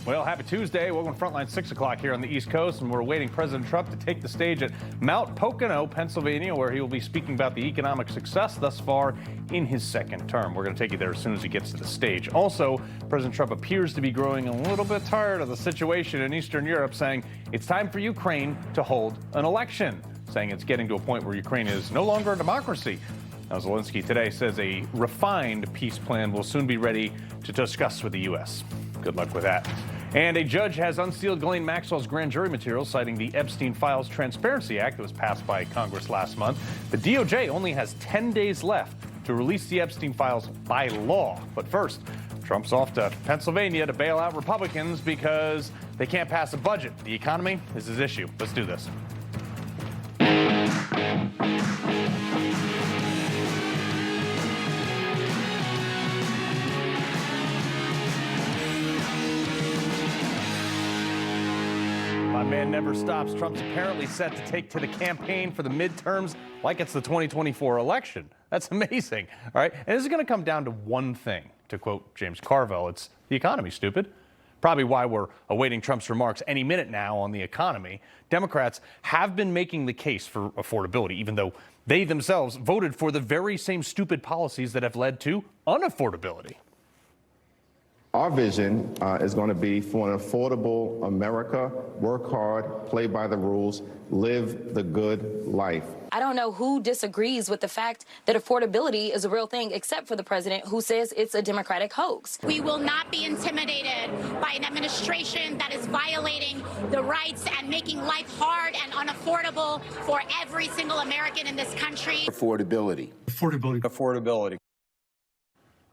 Well, happy Tuesday. Welcome to Frontline, 6 o'clock here on the East Coast, and we're awaiting President Trump to take the stage at Mount Pocono, Pennsylvania, where he will be speaking about the economic success thus far in his second term. We're going to take you there as soon as he gets to the stage. Also, President Trump appears to be growing a little bit tired of the situation in Eastern Europe, saying it's time for Ukraine to hold an election, saying it's getting to a point where Ukraine is no longer a democracy. Now, Zelensky today says a refined peace plan will soon be ready to discuss with the U.S. Good luck with that. And a judge has unsealed Ghislaine Maxwell's grand jury materials, citing the Epstein Files Transparency Act that was passed by Congress last month. The DOJ only has 10 days left to release the Epstein files by law. But first, Trump's off to Pennsylvania to bail out Republicans because they can't pass a budget. The economy is his issue. Let's do this. My man never stops. Trump's apparently set to take to the campaign for the midterms like it's the 2024 election. That's amazing. All right. And this is going to come down to one thing, to quote James Carville. It's the economy, stupid. Probably why we're awaiting Trump's remarks any minute now on the economy. Democrats have been making the case for affordability, even though they themselves voted for the very same stupid policies that have led to unaffordability. Our vision is going to be for an affordable America. Work hard, play by the rules, live the good life. I don't know who disagrees with the fact that affordability is a real thing, except for the president, who says it's a Democratic hoax. We will not be intimidated by an administration that is violating the rights and making life hard and unaffordable for every single American in this country. Affordability. Affordability.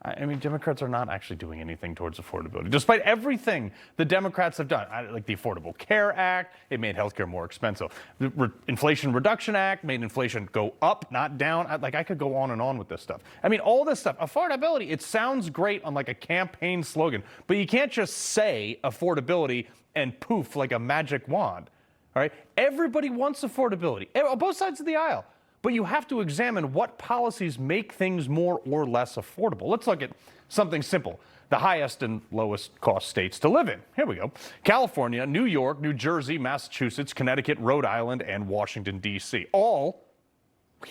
I mean, Democrats are not actually doing anything towards affordability, despite everything the Democrats have done, like the Affordable Care Act. It made healthcare more expensive. The Inflation Reduction Act made inflation go up, not down. I could go on and on with this stuff. I mean, all this stuff. Affordability, it sounds great on like a campaign slogan, but you can't just say affordability and poof like a magic wand. All right? Everybody wants affordability on both sides of the aisle. But you have to examine what policies make things more or less affordable. Let's look at something simple. The highest and lowest cost states to live in. Here we go. California, New York, New Jersey, Massachusetts, Connecticut, Rhode Island, and Washington, D.C. All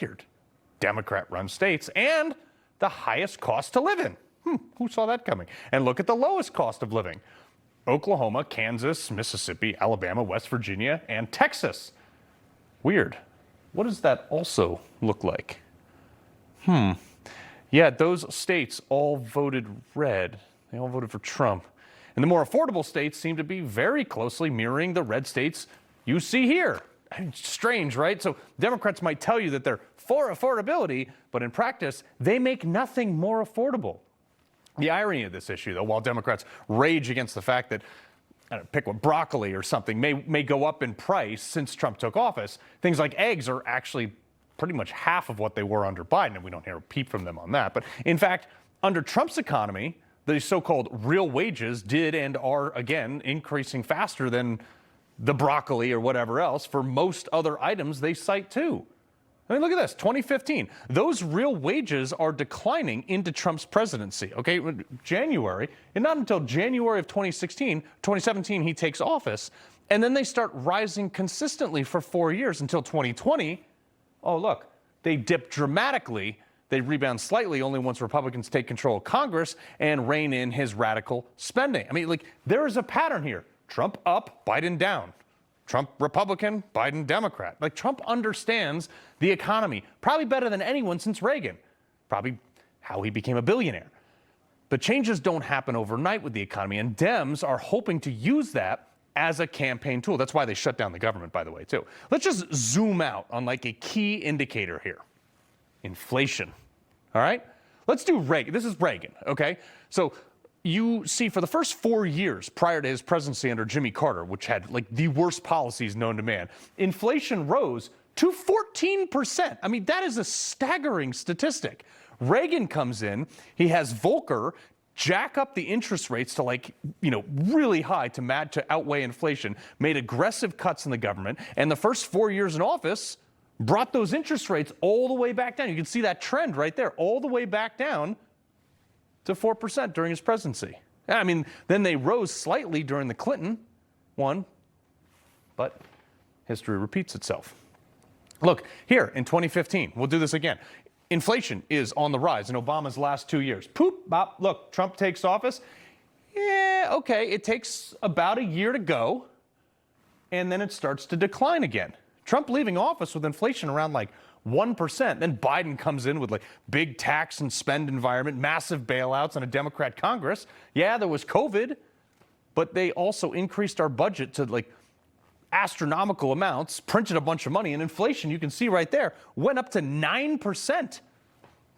weird Democrat-run states and the highest cost to live in. Who saw that coming? And look at the lowest cost of living. Oklahoma, Kansas, Mississippi, Alabama, West Virginia, and Texas. Weird. What does that also look like? Yeah, those states all voted red. They all voted for Trump. And the more affordable states seem to be very closely mirroring the red states you see here. Strange, right? So Democrats might tell you that they're for affordability, but in practice, they make nothing more affordable. The irony of this issue, though, while Democrats rage against the fact that pick what, broccoli or something may go up in price since Trump took office, things like eggs are actually pretty much half of what they were under Biden, and we don't hear a peep from them on that. But in fact, under Trump's economy, the so-called real wages did and are, again, increasing faster than the broccoli or whatever else for most other items they cite too. I mean, look at this, 2015. Those real wages are declining into Trump's presidency, okay? January, and not until January of 2017, he takes office, and then they start rising consistently for 4 years until 2020. Oh, look, they dip dramatically. They rebound slightly only once Republicans take control of Congress and rein in his radical spending. I mean, like, there is a pattern here. Trump up, Biden down. Trump Republican, Biden Democrat. Like, Trump understands the economy probably better than anyone since Reagan. Probably how he became a billionaire. But changes don't happen overnight with the economy, and Dems are hoping to use that as a campaign tool. That's why they shut down the government, by the way, too. Let's just zoom out on like a key indicator here. Inflation. All right? Let's do Reagan. This is Reagan, okay? So you see, for the first 4 years prior to his presidency under Jimmy Carter, which had like the worst policies known to man, inflation rose to 14%. I mean, that is a staggering statistic. Reagan comes in, he has Volcker jack up the interest rates to really high to outweigh inflation, made aggressive cuts in the government, and the first 4 years in office brought those interest rates all the way back down. You can see that trend right there, all the way back down to 4% during his presidency. I mean, then they rose slightly during the Clinton one, but history repeats itself. Look, here in 2015, we'll do this again. Inflation is on the rise in Obama's last 2 years. Poop, bop, look, Trump takes office. Yeah, okay, it takes about a year to go, and then it starts to decline again. Trump leaving office with inflation around like 1%. Then Biden comes in with like big tax and spend environment, massive bailouts, and a Democrat Congress. Yeah, there was COVID, but they also increased our budget to like astronomical amounts, printed a bunch of money, and inflation, you can see right there, went up to 9%.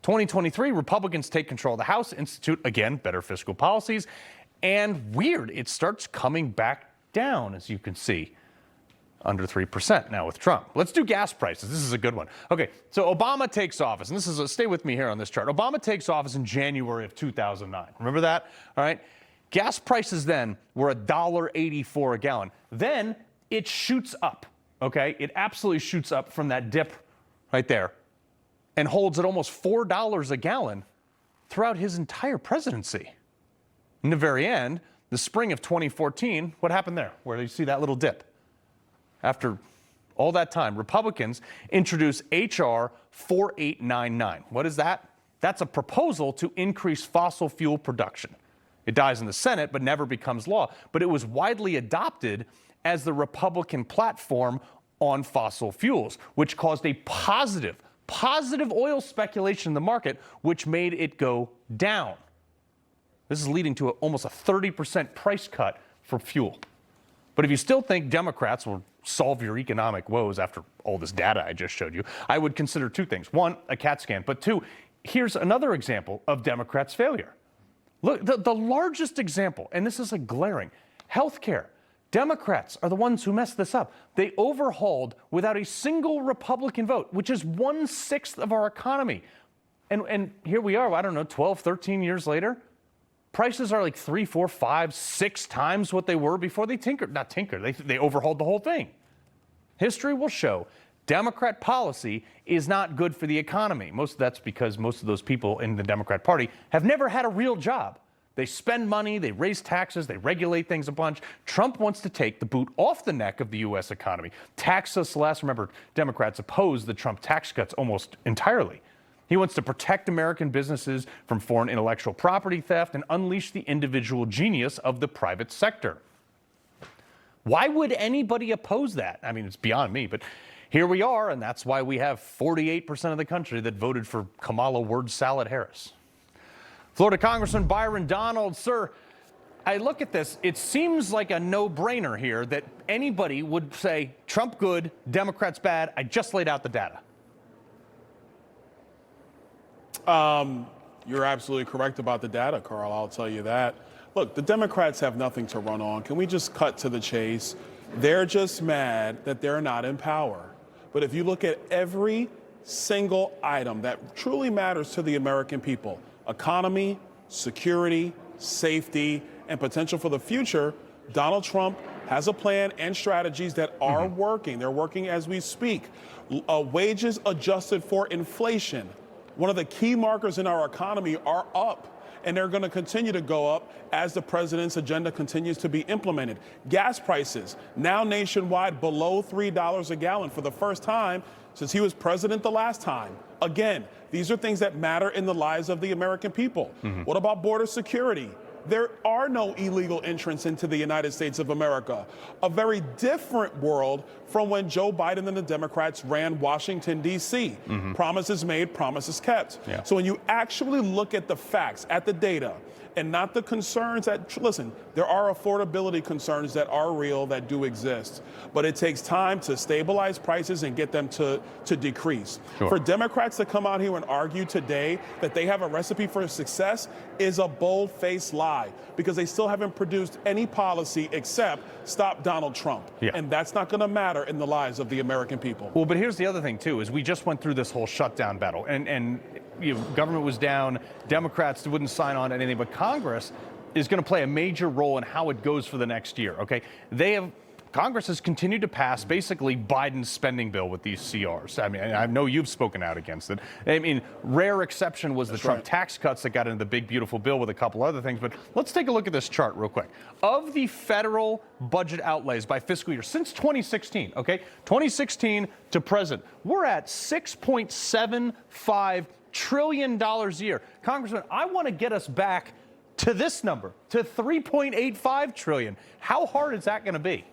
2023, Republicans take control of the House, institute, again, better fiscal policies, and weird, it starts coming back down, as you can see. Under 3% now with Trump. Let's do gas prices. This is a good one. Okay, so Obama takes office, and this is stay with me here on this chart. Obama takes office in January of 2009. Remember that? All right. Gas prices then were $1.84 a gallon. Then it shoots up. Okay, it absolutely shoots up from that dip right there, and holds at almost $4 a gallon throughout his entire presidency. In the very end, the spring of 2014, what happened there? Where you see that little dip? After all that time, Republicans introduced H.R. 4899. What is that? That's a proposal to increase fossil fuel production. It dies in the Senate, but never becomes law. But it was widely adopted as the Republican platform on fossil fuels, which caused a positive oil speculation in the market, which made it go down. This is leading to almost a 30% price cut for fuel. But if you still think Democrats will solve your economic woes after all this data I just showed you, I would consider two things. One, a CAT scan. But two, here's another example of Democrats' failure. Look, the largest example, and this is like glaring, healthcare. Democrats are the ones who messed this up. They overhauled without a single Republican vote, which is 1/6 of our economy. And here we are, I don't know, 12, 13 years later. Prices are like 3, 4, 5, 6 times what they were before they they overhauled the whole thing. History will show Democrat policy is not good for the economy. Most of that's because most of those people in the Democrat Party have never had a real job. They spend money, they raise taxes, they regulate things a bunch. Trump wants to take the boot off the neck of the U.S. economy, tax us less. Remember, Democrats opposed the Trump tax cuts almost entirely. He wants to protect American businesses from foreign intellectual property theft and unleash the individual genius of the private sector. Why would anybody oppose that? I mean, it's beyond me, but here we are, and that's why we have 48% of the country that voted for Kamala Word Salad Harris. Florida Congressman Byron Donalds, sir, I look at this, it seems like a no-brainer here that anybody would say, Trump good, Democrats bad. I just laid out the data. You're absolutely correct about the data, Carl. I'll tell you that. Look, the Democrats have nothing to run on. Can we just cut to the chase? They're just mad that they're not in power. But if you look at every single item that truly matters to the American people, economy, security, safety, and potential for the future, Donald Trump has a plan and strategies that are working. They're working as we speak. Wages adjusted for inflation. One of the key markers in our economy are up, and they're going to continue to go up as the president's agenda continues to be implemented. Gas prices now nationwide below $3 a gallon for the first time since he was president the last time. Again, these are things that matter in the lives of the American people. What about border security? There are no illegal entrants into the United States of America. A very different world from when Joe Biden and the Democrats ran Washington, D.C. Promises made, promises kept. Yeah. So when you actually look at the facts, at the data, and not the concerns that, listen, there are affordability concerns that are real, that do exist. But it takes time to stabilize prices and get them to decrease. Sure. For Democrats to come out here and argue today that they have a recipe for success is a bold-faced lie, because they still haven't produced any policy except stop Donald Trump. Yeah. And that's not going to matter in the lives of the American people. Well, but here's the other thing, too, is we just went through this whole shutdown battle, and you know, government was down, Democrats wouldn't sign on to anything, but Congress is going to play a major role in how it goes for the next year, okay? They have Congress has continued to pass basically Biden's spending bill with these CRs. I mean, I know you've spoken out against it. I mean, rare exception was the Trump tax cuts that got into the big, beautiful bill with a couple other things. But let's take a look at this chart real quick. Of the federal budget outlays by fiscal year since 2016, okay, 2016 to present, we're at $6.75 trillion a year. Congressman, I want to get us back to this number, to $3.85 trillion. How hard is that going to be?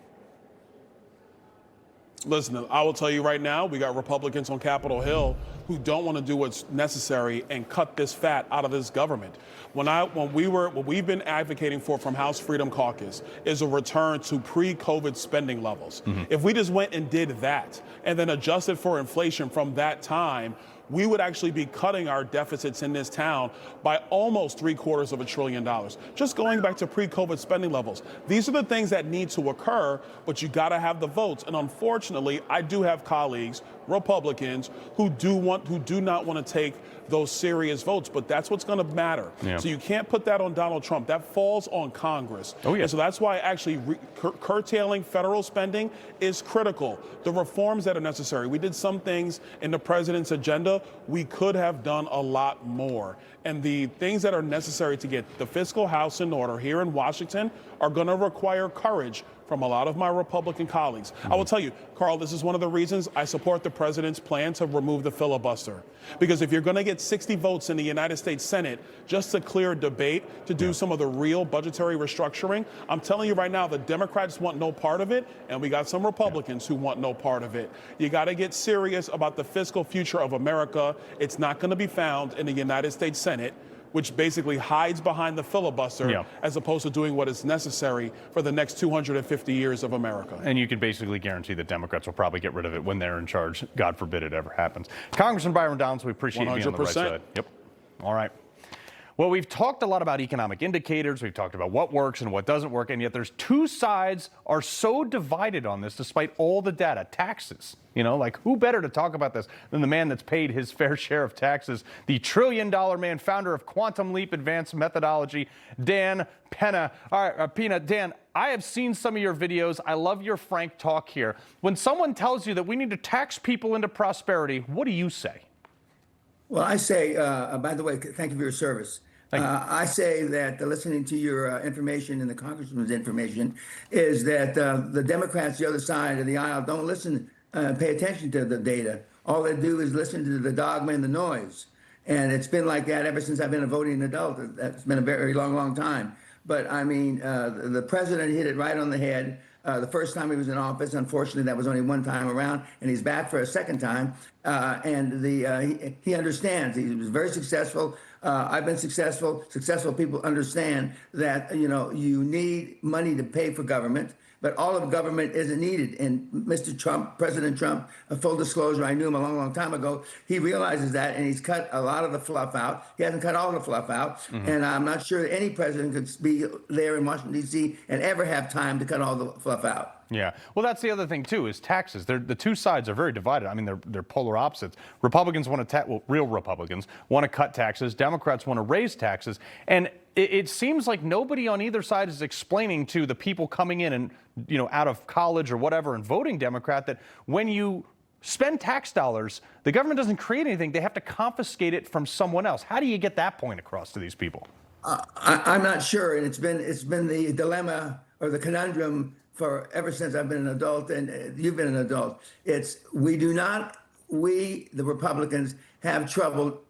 Listen, I will tell you right now, we got Republicans on Capitol Hill who don't want to do what's necessary and cut this fat out of this government. What we've been advocating for from House Freedom Caucus is a return to pre-COVID spending levels. If we just went and did that and then adjusted for inflation from that time, we would actually be cutting our deficits in this town by almost $750 billion. Just going back to pre-COVID spending levels. These are the things that need to occur, but you got to have the votes. And unfortunately, I do have colleagues, Republicans, who do not want to take those serious votes, but that's what's going to matter. Yeah. So you can't put that on Donald Trump. That falls on Congress. Oh, yeah. And so that's why actually curtailing federal spending is critical. The reforms that are necessary. We did some things in the president's agenda. We could have done a lot more. And the things that are necessary to get the fiscal house in order here in Washington are going to require courage from a lot of my Republican colleagues. I will tell you, Carl, this is one of the reasons I support the president's plan to remove the filibuster. Because if you're going to get 60 votes in the United States Senate just to clear a debate, to do some of the real budgetary restructuring, I'm telling you right now, the Democrats want no part of it, and we got some Republicans who want no part of it. You got to get serious about the fiscal future of America. It's not going to be found in the United States Senate, which basically hides behind the filibuster as opposed to doing what is necessary for the next 250 years of America. And you can basically guarantee that Democrats will probably get rid of it when they're in charge. God forbid it ever happens. Congressman Byron Donalds, we appreciate you being on the right side. Yep. All right. Well, we've talked a lot about economic indicators. We've talked about what works and what doesn't work. And yet there's two sides are so divided on this despite all the data. Taxes. You know, like who better to talk about this than the man that's paid his fair share of taxes, the trillion-dollar man, founder of Quantum Leap Advanced Methodology, Dan Peña. All right, Peña, Dan, I have seen some of your videos. I love your frank talk here. When someone tells you that we need to tax people into prosperity, what do you say? Well, I say, by the way, thank you for your service. I say that listening to your information and the congressman's information is that the Democrats, the other side of the aisle, don't listen, pay attention to the data. All they do is listen to the dogma and the noise. And it's been like that ever since I've been a voting adult. That's been a very long, long time. But I mean, the president hit it right on the head. The first time he was in office, unfortunately, that was only one time around, and he's back for a second time. And he understands. He was very successful. I've been successful. Successful people understand that, you know, you need money to pay for government, but all of government isn't needed. And Mr. Trump, President Trump, full disclosure, I knew him a long, long time ago. He realizes that, and he's cut a lot of the fluff out. He hasn't cut all the fluff out. And I'm not sure any president could be there in Washington, D.C. and ever have time to cut all the fluff out. Yeah. Well, that's the other thing, too, is taxes. The two sides are very divided. I mean, they're polar opposites. Republicans want to real Republicans want to cut taxes. Democrats want to raise taxes. And it seems like nobody on either side is explaining to the people coming in and, you know, out of college or whatever and voting Democrat that when you spend tax dollars, the government doesn't create anything. They have to confiscate it from someone else. How do you get that point across to these people? I'm not sure. And it's been the dilemma or the conundrum for ever since I've been an adult and you've been an adult. We, the Republicans, have trouble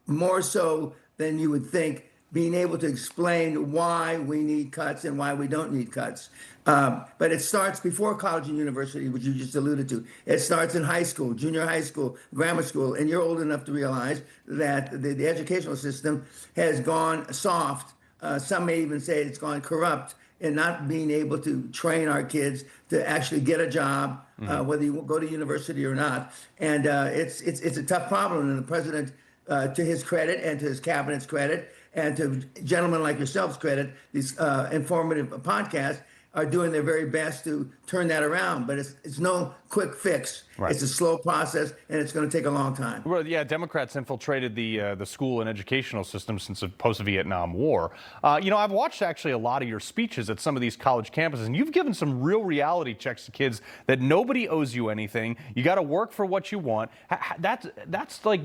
more so than you would think being able to explain why we need cuts and why we don't need cuts. But it starts before college and university, which you just alluded to. It starts in high school, junior high school, grammar school, and you're old enough to realize that the educational system has gone soft. Some may even say it's gone corrupt in not being able to train our kids to actually get a job, whether you go to university or not. And it's a tough problem. And the president, to his credit and to his cabinet's credit, and to gentlemen like yourselves credit, these informative podcasts are doing their very best to turn that around, but it's no quick fix. Right. It's a slow process, and it's going to take a long time. Well, yeah, Democrats infiltrated the school and educational system since the post-Vietnam War. I've watched actually a lot of your speeches at some of these college campuses, and you've given some real reality checks to kids that nobody owes you anything. You got to work for what you want. That's like,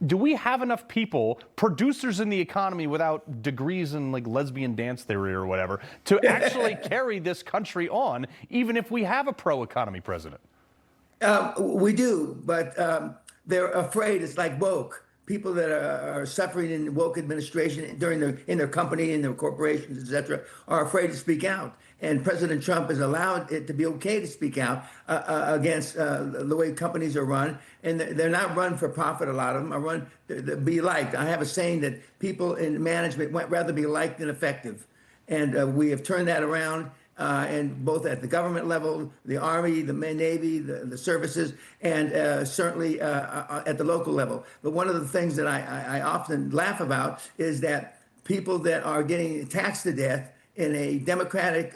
do we have enough people, producers in the economy without degrees in like lesbian dance theory or whatever, to actually carry this country on, even if we have a pro-economy president? We do, but they're afraid. It's like woke. People that are suffering in woke administration in their company, in their corporations, et cetera, are afraid to speak out. And President Trump has allowed it to be okay to speak out against the way companies are run. And they're not run for profit, a lot of them are run to be liked. I have a saying that people in management would rather be liked than effective. And we have turned that around. And both at the government level, the Army, the Navy, the services, and certainly at the local level. But one of the things that I often laugh about is that people that are getting taxed to death in a Democratic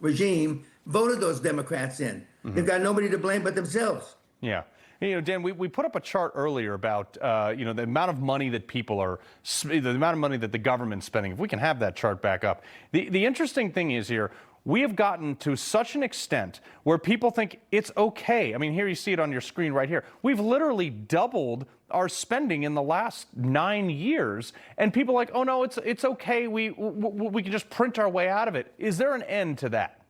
regime voted those Democrats in. Mm-hmm. They've got nobody to blame but themselves. Yeah. Dan, we put up a chart earlier about, the amount of money that the amount of money that the government's spending. If we can have that chart back up. The interesting thing is here, we have gotten to such an extent where people think it's okay. I mean, here you see it on your screen right here. We've literally doubled our spending in the last 9 years, and people are like, oh no, it's okay. We can just print our way out of it. Is there an end to that?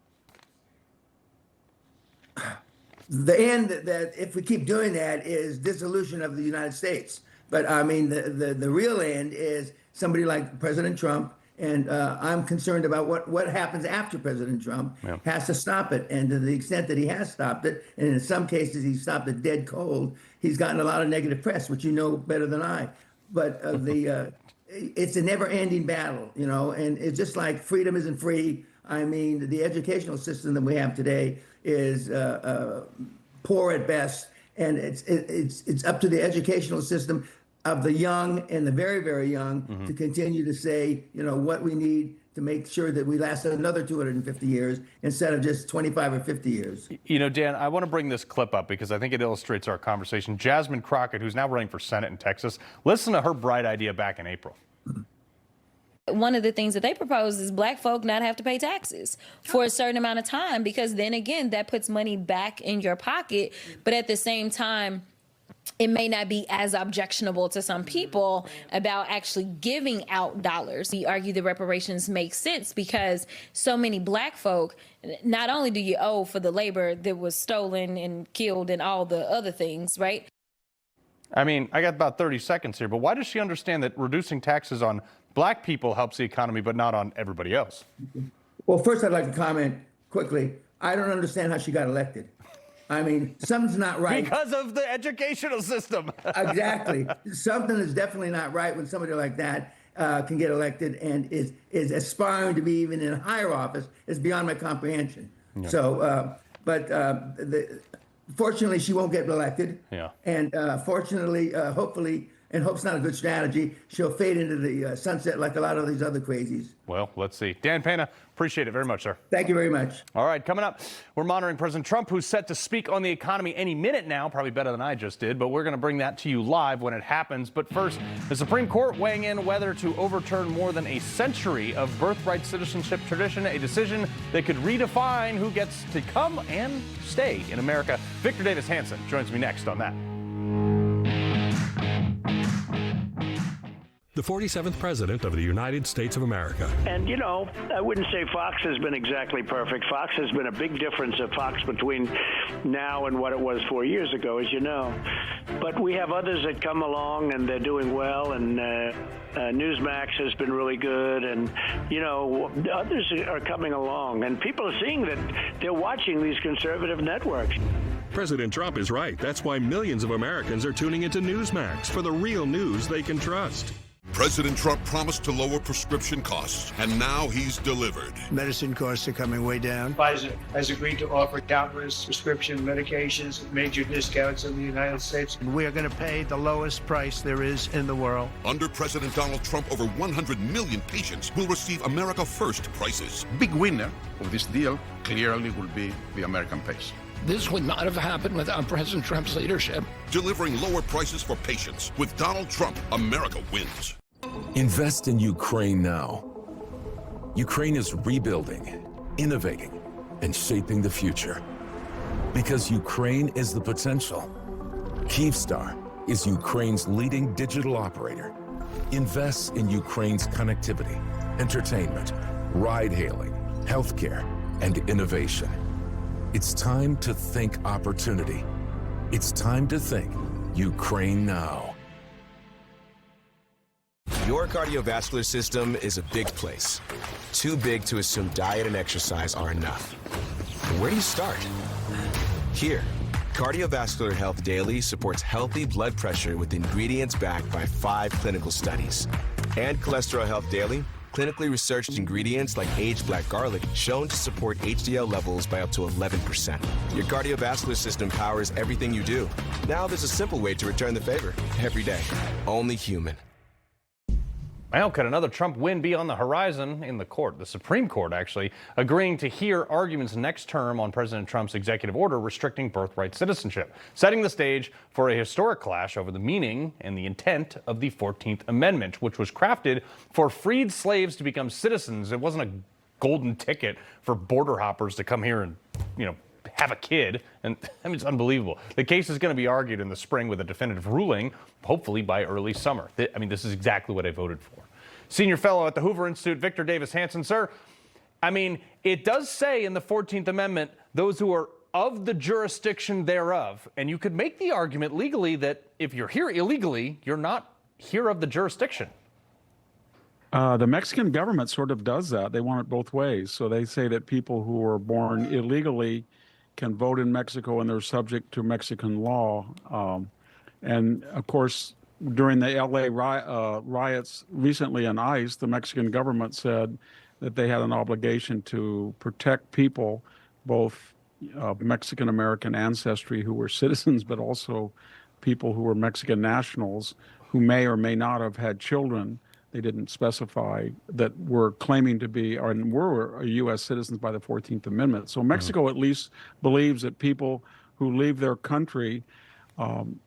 The end that if we keep doing that is dissolution of the United States. But I mean, the real end is somebody like President Trump. And I'm concerned about what happens after President Trump has to stop it. And to the extent that he has stopped it, and in some cases he stopped it dead cold, he's gotten a lot of negative press, which you know better than I. But it's a never-ending battle, and it's just like freedom isn't free. I mean, the educational system that we have today is poor at best, and it's up to the educational system of the young and the very, very young to continue to say, what we need to make sure that we last another 250 years instead of just 25 or 50 years. Dan, I want to bring this clip up because I think it illustrates our conversation. Jasmine Crockett, who's now running for Senate in Texas, listen to her bright idea back in April. One of the things that they propose is black folk not have to pay taxes for a certain amount of time, because then again, that puts money back in your pocket. But at the same time, it may not be as objectionable to some people about actually giving out dollars. We argue that reparations make sense because so many black folk, not only do you owe for the labor that was stolen and killed and all the other things, right? I mean, I got about 30 seconds here, but why does she understand that reducing taxes on black people helps the economy, but not on everybody else? Well, first I'd like to comment quickly. I don't understand how she got elected. I mean, something's not right. Because of the educational system. Exactly. Something is definitely not right when somebody like that can get elected and is aspiring to be even in a higher office. Is beyond my comprehension. Yeah. So, fortunately, she won't get elected. Yeah. And fortunately, hopefully, and hope's not a good strategy, she'll fade into the sunset like a lot of these other crazies. Well, let's see. Dan Peña, appreciate it very much, sir. Thank you very much. All right, coming up, we're monitoring President Trump, who's set to speak on the economy any minute now, probably better than I just did, but we're going to bring that to you live when it happens. But first, the Supreme Court weighing in whether to overturn more than a century of birthright citizenship tradition, a decision that could redefine who gets to come and stay in America. Victor Davis Hanson joins me next on that. The 47th President of the United States of America. And, I wouldn't say Fox has been exactly perfect. Fox has been a big difference of Fox between now and what it was 4 years ago, as you know. But we have others that come along, and they're doing well, and Newsmax has been really good, and, others are coming along. And people are seeing that they're watching these conservative networks. President Trump is right. That's why millions of Americans are tuning into Newsmax for the real news they can trust. President Trump promised to lower prescription costs, and now he's delivered. Medicine costs are coming way down. Pfizer has agreed to offer countless prescription medications at major discounts in the United States. We are going to pay the lowest price there is in the world. Under President Donald Trump, over 100 million patients will receive America First prices. Big winner of this deal clearly will be the American patient. This would not have happened without President Trump's leadership. Delivering lower prices for patients. With Donald Trump, America wins. Invest in Ukraine now. Ukraine is rebuilding, innovating, and shaping the future. Because Ukraine is the potential. Kyivstar is Ukraine's leading digital operator. Invest in Ukraine's connectivity, entertainment, ride-hailing, healthcare, and innovation. It's time to think opportunity. It's time to think Ukraine now. Your cardiovascular system is a big place. Too big to assume diet and exercise are enough. Where do you start? Here, Cardiovascular Health Daily supports healthy blood pressure with ingredients backed by 5 clinical studies. And Cholesterol Health Daily, clinically researched ingredients like aged black garlic shown to support HDL levels by up to 11%. Your cardiovascular system powers everything you do. Now there's a simple way to return the favor every day. Only human. Well, could another Trump win be on the horizon? In the court, the Supreme Court actually agreeing to hear arguments next term on President Trump's executive order restricting birthright citizenship, setting the stage for a historic clash over the meaning and the intent of the 14th Amendment, which was crafted for freed slaves to become citizens. It wasn't a golden ticket for border hoppers to come here and, have a kid. And I mean, it's unbelievable. The case is going to be argued in the spring with a definitive ruling, hopefully by early summer. I mean, this is exactly what I voted for. Senior fellow at the Hoover Institute, Victor Davis Hanson. Sir, I mean, it does say in the 14th Amendment, those who are of the jurisdiction thereof. And you could make the argument legally that if you're here illegally, you're not here of the jurisdiction. The Mexican government sort of does that. They want it both ways. So they say that people who are born illegally can vote in Mexico and they're subject to Mexican law. And of course, during the LA riots recently in ICE, the Mexican government said that they had an obligation to protect people, both of Mexican-American ancestry who were citizens, but also people who were Mexican nationals who may or may not have had children. They didn't specify that were claiming to be or were U.S. citizens by the 14th Amendment. So Mexico at least believes that people who leave their country and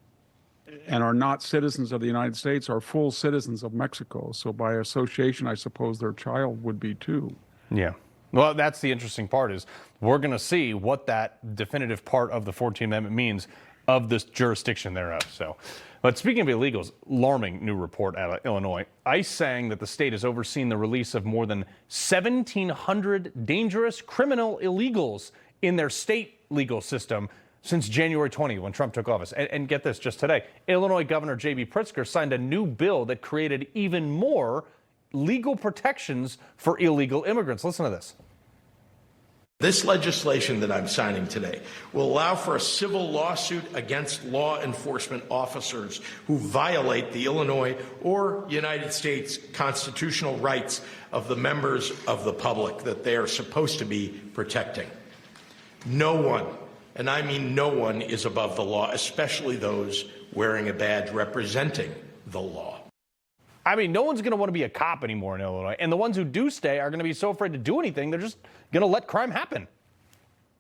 are not citizens of the United States are full citizens of Mexico. So by association, I suppose their child would be too. Yeah. Well, that's the interesting part is we're going to see what that definitive part of the 14th Amendment means of this jurisdiction thereof. So, but speaking of illegals, alarming new report out of Illinois. ICE saying that the state has overseen the release of more than 1,700 dangerous criminal illegals in their state legal system since January 20, when Trump took office. And get this, just today, Illinois Governor J.B. Pritzker signed a new bill that created even more legal protections for illegal immigrants. Listen to this. This legislation that I'm signing today will allow for a civil lawsuit against law enforcement officers who violate the Illinois or United States constitutional rights of the members of the public that they are supposed to be protecting. No one, and I mean no one, is above the law, especially those wearing a badge representing the law. I mean, no one's going to want to be a cop anymore in Illinois. And the ones who do stay are going to be so afraid to do anything, they're just going to let crime happen.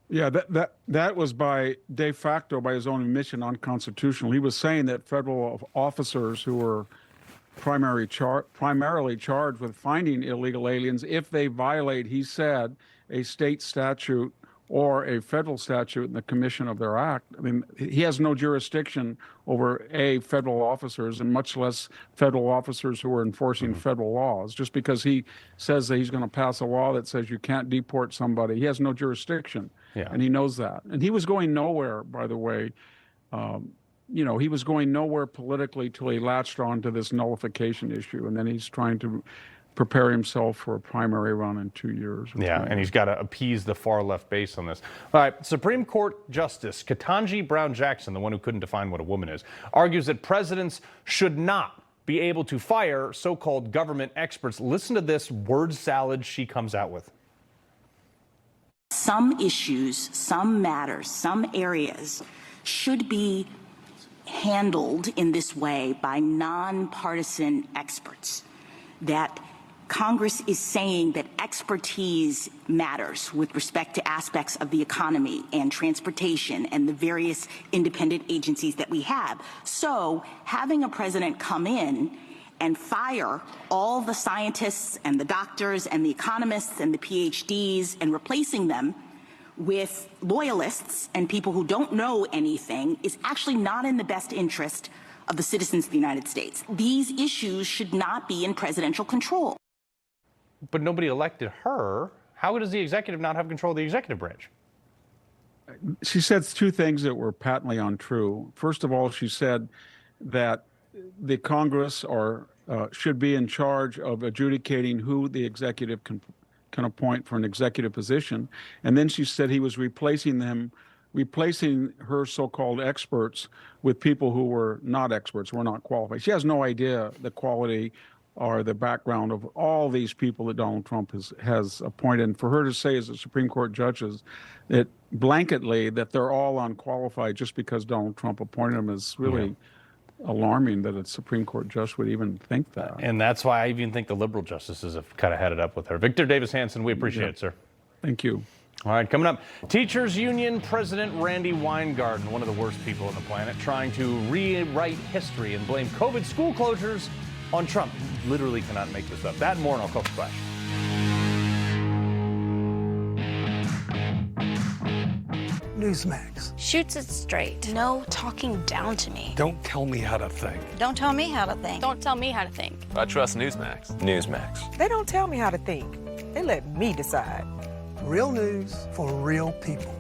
Yeah, that was by de facto, by his own admission, unconstitutional. He was saying that federal officers who were primarily charged with finding illegal aliens, if they violate, he said, a state statute or a federal statute in the commission of their act. I mean, he has no jurisdiction over federal officers, and much less federal officers who are enforcing federal laws. Just because he says that he's going to pass a law that says you can't deport somebody, he has no jurisdiction, and he knows that. And he was going nowhere, by the way. He was going nowhere politically till he latched on to this nullification issue, and then he's trying to prepare himself for a primary run in 2 years. Yeah, and he's got to appease the far left base on this. All right, Supreme Court Justice Ketanji Brown Jackson, the one who couldn't define what a woman is, argues that presidents should not be able to fire so-called government experts. Listen to this word salad she comes out with. Some issues, some matters, some areas should be handled in this way by nonpartisan experts. That Congress is saying that expertise matters with respect to aspects of the economy and transportation and the various independent agencies that we have. So having a president come in and fire all the scientists and the doctors and the economists and the PhDs and replacing them with loyalists and people who don't know anything is actually not in the best interest of the citizens of the United States. These issues should not be in presidential control. But nobody elected her. How does the executive not have control of the executive branch? She said two things that were patently untrue. First of all, she said that the Congress should be in charge of adjudicating who the executive can appoint for an executive position. And then she said he was replacing her so-called experts with people who were not experts, were not qualified. She has no idea the quality or the background of all these people that Donald Trump has appointed. And for her to say as the Supreme Court judges that blanketly that they're all unqualified just because Donald Trump appointed them is really alarming that a Supreme Court judge would even think that. And that's why I even think the liberal justices have kind of had it up with her. Victor Davis Hanson, we appreciate it, sir. Thank you. All right, coming up, Teachers Union President Randy Weingarten, one of the worst people on the planet, trying to rewrite history and blame COVID school closures on Trump. Literally cannot make this up. That and more on Our Culture Flash. Newsmax. Shoots it straight. No talking down to me. Don't tell me how to think. Don't tell me how to think. Don't tell me how to think. I trust Newsmax. Newsmax. They don't tell me how to think. They let me decide. Real news for real people.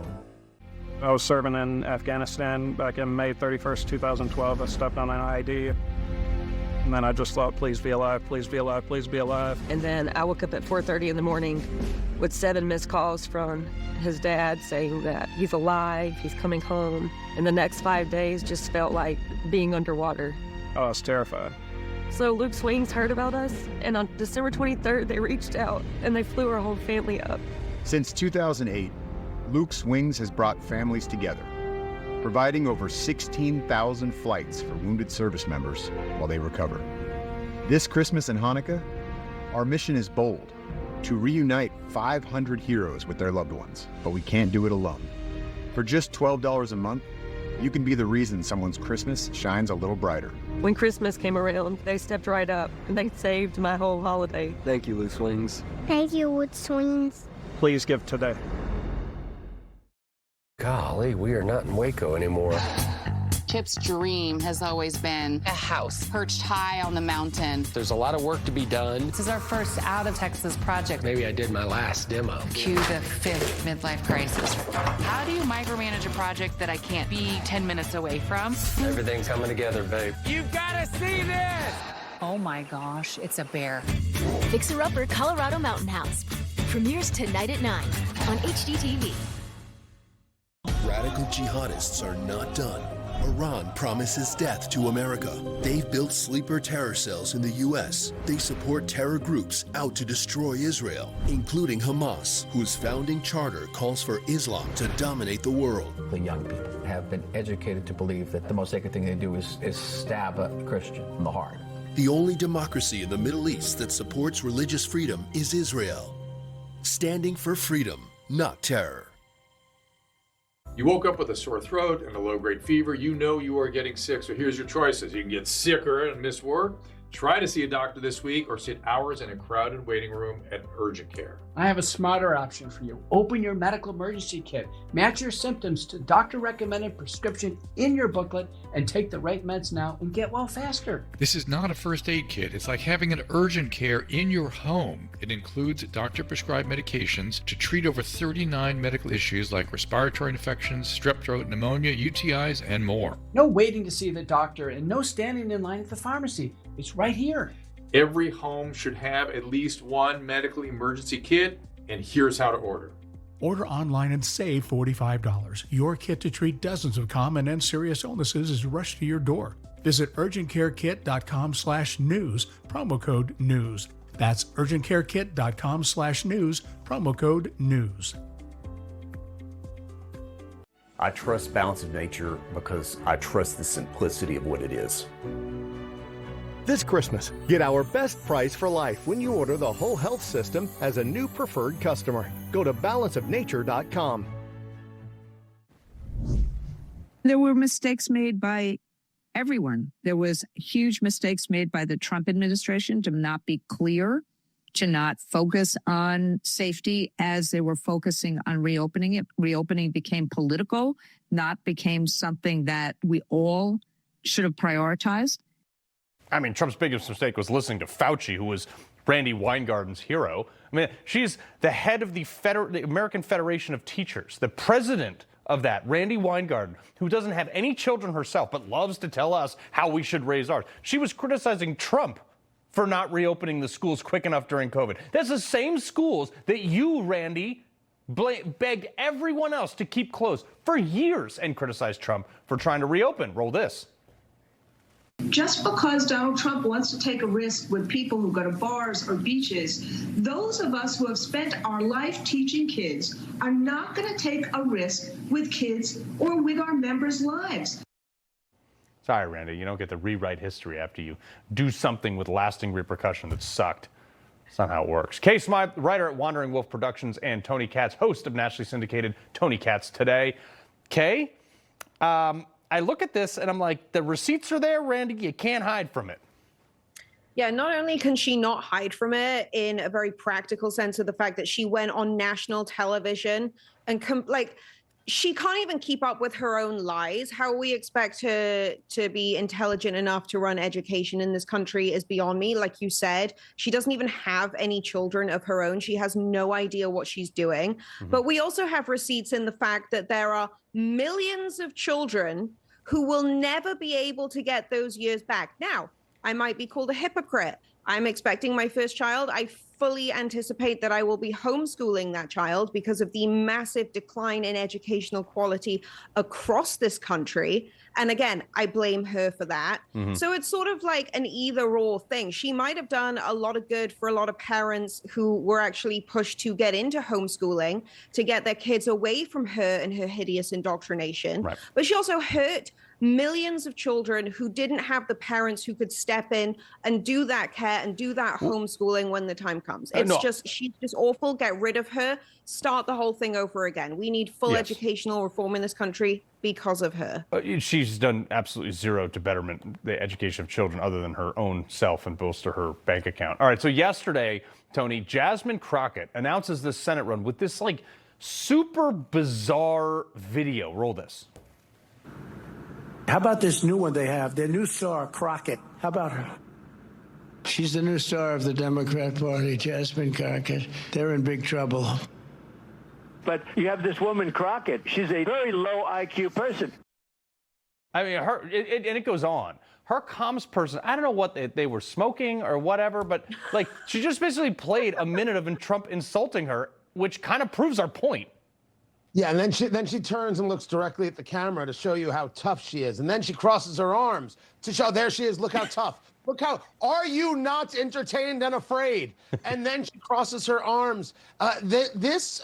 I was serving in Afghanistan back in May 31st, 2012. I stepped on an ID. And then I just thought, please be alive, please be alive, please be alive. And then I woke up at 4:30 in the morning with 7 missed calls from his dad saying that he's alive, he's coming home. And the next 5 days just felt like being underwater. I was terrified. So Luke Swings heard about us, and on December 23rd, they reached out and they flew our whole family up. Since 2008, Luke Swings has brought families together, providing over 16,000 flights for wounded service members while they recover. This Christmas and Hanukkah, our mission is bold, to reunite 500 heroes with their loved ones, but we can't do it alone. For just $12 a month, you can be the reason someone's Christmas shines a little brighter. When Christmas came around, they stepped right up and they saved my whole holiday. Thank you, Luke Swings. Thank you, Luke Swings. Please give today. Golly, we are not in Waco anymore. Chip's dream has always been a house perched high on the mountain. There's a lot of work to be done. This is our first out-of-Texas project. Maybe I did my last demo. Cue the 5th midlife crisis. How do you micromanage a project that I can't be 10 minutes away from? Everything's coming together, babe. You've got to see this! Oh my gosh, it's a bear. Fixer Upper Colorado Mountain House. Premieres tonight at 9 on HGTV. Radical jihadists are not done. Iran promises death to America. They've built sleeper terror cells in the U.S. They support terror groups out to destroy Israel, including Hamas, whose founding charter calls for Islam to dominate the world. The young people have been educated to believe that the most sacred thing they do is stab a Christian in the heart. The only democracy in the Middle East that supports religious freedom is Israel. Standing for freedom, not terror. You woke up with a sore throat and a low-grade fever. You know you are getting sick, so here's your choices. You can get sicker and miss work, try to see a doctor this week, or sit hours in a crowded waiting room at urgent care. I have a smarter option for you. Open your medical emergency kit. Match your symptoms to doctor-recommended prescription in your booklet and take the right meds now and get well faster. This is not a first aid kit. It's like having an urgent care in your home. It includes doctor-prescribed medications to treat over 39 medical issues like respiratory infections, strep throat, pneumonia, UTIs, and more. No waiting to see the doctor and no standing in line at the pharmacy. It's right here. Every home should have at least one medical emergency kit, and here's how to order. Order online and save $45. Your kit to treat dozens of common and serious illnesses is rushed to your door. Visit urgentcarekit.com/news, promo code NEWS. That's urgentcarekit.com/news, promo code NEWS. I trust Balance of Nature because I trust the simplicity of what it is. This Christmas, get our best price for life when you order the whole health system as a new preferred customer. Go to balanceofnature.com. There were mistakes made by everyone. There was huge mistakes made by the Trump administration to not be clear, to not focus on safety as they were focusing on reopening it. Reopening became political, not became something that we all should have prioritized. I mean, Trump's biggest mistake was listening to Fauci, who was Randy Weingarten's hero. I mean, she's the head of the American Federation of Teachers, the president of that, Randy Weingarten, who doesn't have any children herself, but loves to tell us how we should raise ours. She was criticizing Trump for not reopening the schools quick enough during COVID. That's the same schools that you, Randy, begged everyone else to keep closed for years and criticized Trump for trying to reopen. Roll this. Just because Donald Trump wants to take a risk with people who go to bars or beaches, those of us who have spent our life teaching kids are not going to take a risk with kids or with our members' lives. Sorry, Randy, you don't get to rewrite history after you do something with lasting repercussion that sucked. That's not how it works. Kay Smythe, writer at Wandering Wolf Productions, and Tony Katz, host of nationally syndicated Tony Katz Today. Kay, I look at this and I'm like, the receipts are there, Randy. You can't hide from it. Yeah, not only can she not hide from it in a very practical sense of the fact that she went on national television and she can't even keep up with her own lies. How we expect her to be intelligent enough to run education in this country is beyond me. Like you said, she doesn't even have any children of her own. She has no idea what she's doing. Mm-hmm. But we also have receipts in the fact that there are millions of children who will never be able to get those years back. Now, I might be called a hypocrite. I'm expecting my first child. I fully anticipate that I will be homeschooling that child because of the massive decline in educational quality across this country. And again, I blame her for that. Mm-hmm. So it's sort of like an either or thing. She might have done a lot of good for a lot of parents who were actually pushed to get into homeschooling to get their kids away from her and her hideous indoctrination. Right. But she also hurt millions of children who didn't have the parents who could step in and do that care and do that homeschooling when the time comes. It's she's just awful. Get rid of her. Start the whole thing over again. We need full educational reform in this country because of her. She's done absolutely zero to betterment the education of children other than her own self and bolster her bank account. All right, so yesterday, Tony, Jasmine Crockett announces this Senate run with this super bizarre video. Roll this. How about this new one they have? Their new star, Crockett. How about her? She's the new star of the Democrat Party, Jasmine Crockett. They're in big trouble. But you have this woman, Crockett. She's a very low IQ person. I mean, and it goes on. Her comms person, I don't know what they were smoking or whatever, but she just basically played a minute of Trump insulting her, which kind of proves our point. Yeah, and then she turns and looks directly at the camera to show you how tough she is. And then she crosses her arms to show, there she is, look how tough. Look how, are you not entertained and afraid? And then she crosses her arms. This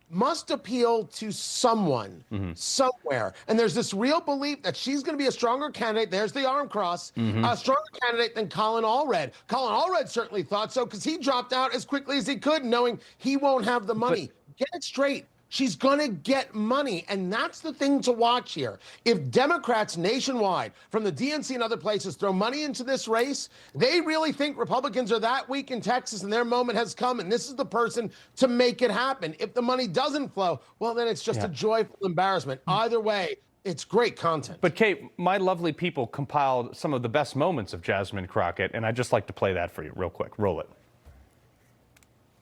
must appeal to someone, somewhere. And there's this real belief that she's going to be a stronger candidate. There's the arm cross. A stronger candidate than Colin Allred. Colin Allred certainly thought so because he dropped out as quickly as he could, knowing he won't have the money. Get it straight. She's going to get money, and that's the thing to watch here. If Democrats nationwide, from the DNC and other places, throw money into this race, they really think Republicans are that weak in Texas and their moment has come, and this is the person to make it happen. If the money doesn't flow, well, then it's just a joyful embarrassment. Either way, it's great content. But, Kate, my lovely people compiled some of the best moments of Jasmine Crockett, and I'd just like to play that for you real quick. Roll it.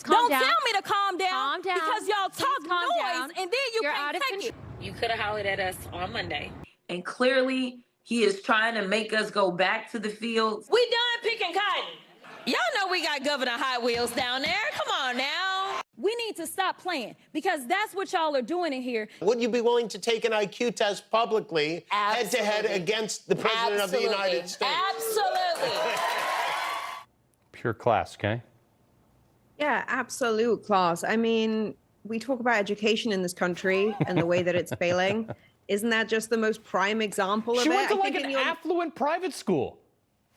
Don't tell me to calm down, because y'all talk noise and then you can't take it. You could have hollered at us on Monday. And clearly, he is trying to make us go back to the fields. We done picking cotton. Y'all know we got Governor Hot Wheels down there. Come on now. We need to stop playing because that's what y'all are doing in here. Would you be willing to take an IQ test publicly, head-to-head against the President of the United States? Absolutely. Pure class, okay? Yeah, absolute class. I mean, we talk about education in this country and the way that it's failing. Isn't that just the most prime example of She it? went to like an affluent private school.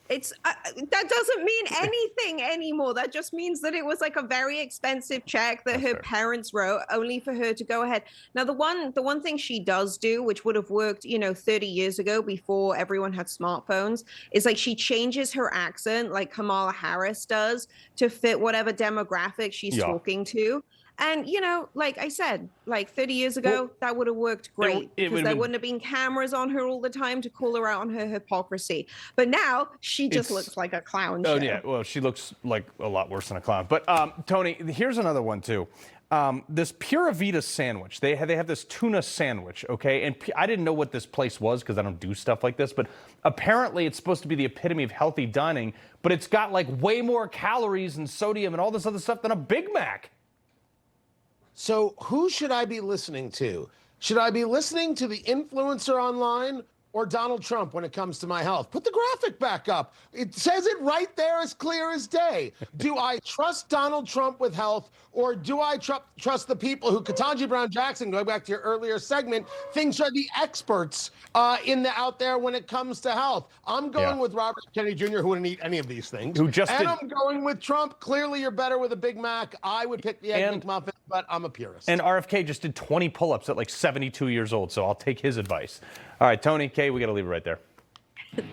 It's that doesn't mean anything anymore. That just means that it was like a very expensive check that her parents wrote only for her to go ahead. Now, the one thing she does do, which would have worked, 30 years ago before everyone had smartphones, is like she changes her accent like Kamala Harris does to fit whatever demographic she's talking to. And, like I said, like 30 years ago, that would have worked great because there wouldn't have been cameras on her all the time to call her out on her hypocrisy. But now she just looks like a clown show. Oh, yeah. Well, she looks like a lot worse than a clown. But, Tony, here's another one, too. This Pura Vida sandwich, they have this tuna sandwich, okay? And I didn't know what this place was because I don't do stuff like this. But apparently it's supposed to be the epitome of healthy dining. But it's got, like, way more calories and sodium and all this other stuff than a Big Mac. So who should I be listening to? Should I be listening to the influencer online or Donald Trump when it comes to my health? Put the graphic back up. It says it right there as clear as day. Do I trust Donald Trump with health, or do I trust the people who Ketanji Brown Jackson, going back to your earlier segment, thinks are the experts out there when it comes to health? I'm going with Robert Kennedy Jr., who wouldn't eat any of these things. I'm going with Trump. Clearly, you're better with a Big Mac. I would pick the Egg McMuffin, but I'm a purist. And RFK just did 20 pull-ups at like 72 years old, so I'll take his advice. All right, Tony, Kay, we got to leave it right there.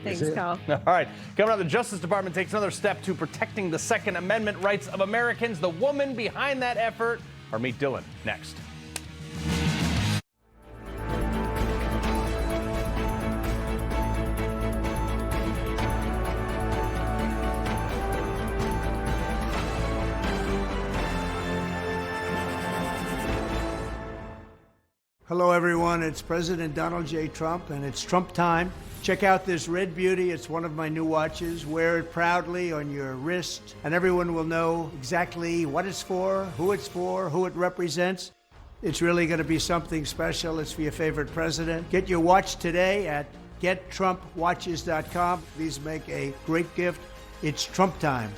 Thanks, Carl. All right, coming up, the Justice Department takes another step to protecting the Second Amendment rights of Americans. The woman behind that effort, Harmeet Dhillon, next. Hello, everyone. It's President Donald J. Trump, and it's Trump time. Check out this red beauty. It's one of my new watches. Wear it proudly on your wrist, and everyone will know exactly what it's for, who it represents. It's really going to be something special. It's for your favorite president. Get your watch today at gettrumpwatches.com. These make a great gift. It's Trump time.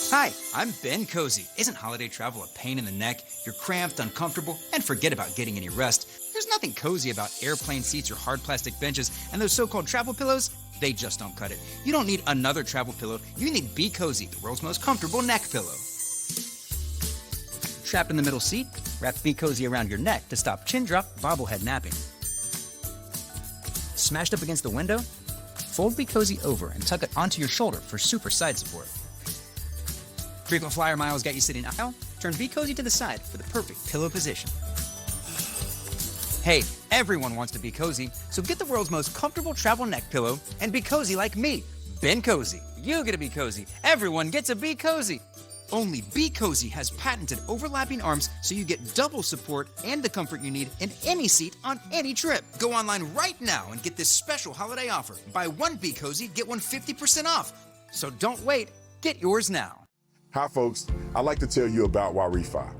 Hi, I'm Ben Cozy. Isn't holiday travel a pain in the neck? You're cramped, uncomfortable, and forget about getting any rest. There's nothing cozy about airplane seats or hard plastic benches, and those so-called travel pillows, they just don't cut it. You don't need another travel pillow. You need Be Cozy, the world's most comfortable neck pillow. Trapped in the middle seat? Wrap Be Cozy around your neck to stop chin drop, bobblehead napping. Smashed up against the window? Fold Be Cozy over and tuck it onto your shoulder for super side support. Frequent flyer miles got you sitting aisle? Turn Be Cozy to the side for the perfect pillow position. Hey, everyone wants to be cozy, so get the world's most comfortable travel neck pillow and be cozy like me, Ben Cozy. You get to be cozy. Everyone gets a Be Cozy. Only Be Cozy has patented overlapping arms so you get double support and the comfort you need in any seat on any trip. Go online right now and get this special holiday offer. Buy one Be Cozy, get one 50% off. So don't wait. Get yours now. Hi, folks. I'd like to tell you about YRefi.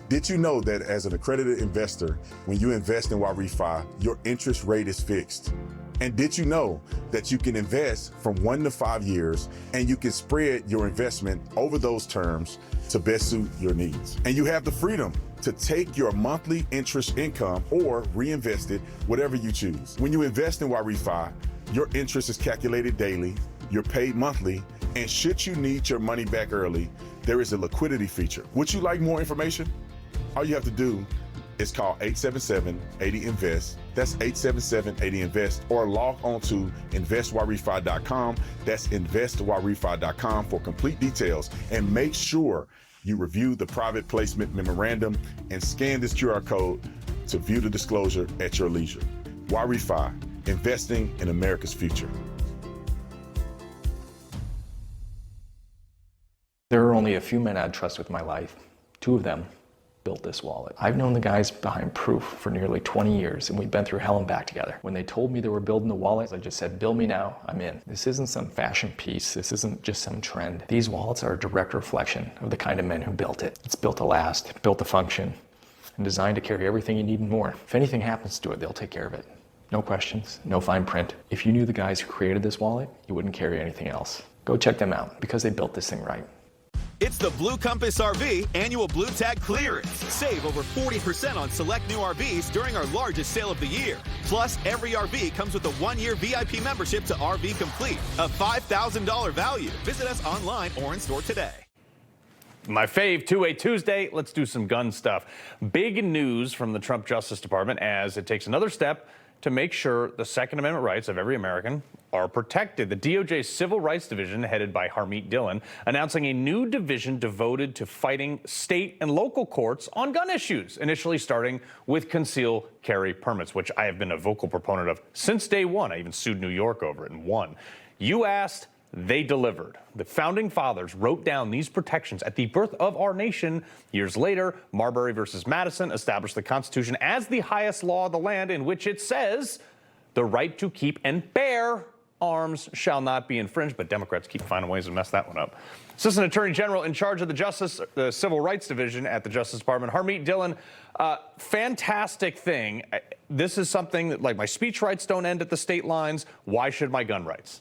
Did you know that as an accredited investor, when you invest in YRefi, your interest rate is fixed? And did you know that you can invest from 1 to 5 years and you can spread your investment over those terms to best suit your needs? And you have the freedom to take your monthly interest income or reinvest it, whatever you choose. When you invest in YRefi, your interest is calculated daily, you're paid monthly, and should you need your money back early, there is a liquidity feature. Would you like more information? All you have to do is call 877-80-INVEST. That's 877-80-INVEST, or log on to investyrrefi.com. That's investyrrefi.com for complete details. And make sure you review the private placement memorandum and scan this QR code to view the disclosure at your leisure. YRefi, investing in America's future. There are only a few men I'd trust with my life. 2 of them built this wallet. I've known the guys behind Proof for nearly 20 years, and we've been through hell and back together. When they told me they were building the wallet, I just said, bill me now, I'm in. This isn't some fashion piece. This isn't just some trend. These wallets are a direct reflection of the kind of men who built it. It's built to last, built to function, and designed to carry everything you need and more. If anything happens to it, they'll take care of it. No questions, no fine print. If you knew the guys who created this wallet, you wouldn't carry anything else. Go check them out, because they built this thing right. It's the Blue Compass RV annual Blue Tag clearance. Save over 40% on select new RVs during our largest sale of the year. Plus, every RV comes with a 1-year VIP membership to RV Complete, a $5,000 value. Visit us online or in store today. My fave, Two-Way Tuesday. Let's do some gun stuff. Big news from the Trump Justice Department as it takes another step to make sure the Second Amendment rights of every American are protected. The DOJ's Civil Rights Division, headed by Harmeet Dhillon, announcing a new division devoted to fighting state and local courts on gun issues, initially starting with concealed carry permits, which I have been a vocal proponent of since day one. I even sued New York over it and won. You asked, they delivered. The founding fathers wrote down these protections at the birth of our nation. Years later, Marbury versus Madison established the Constitution as the highest law of the land, in which it says the right to keep and bear arms shall not be infringed. But Democrats keep finding ways to mess that one up. Assistant Attorney General in charge of the Civil Rights Division at the Justice Department, Harmeet Dhillon, fantastic thing. This is something that, like, my speech rights don't end at the state lines. Why should my gun rights?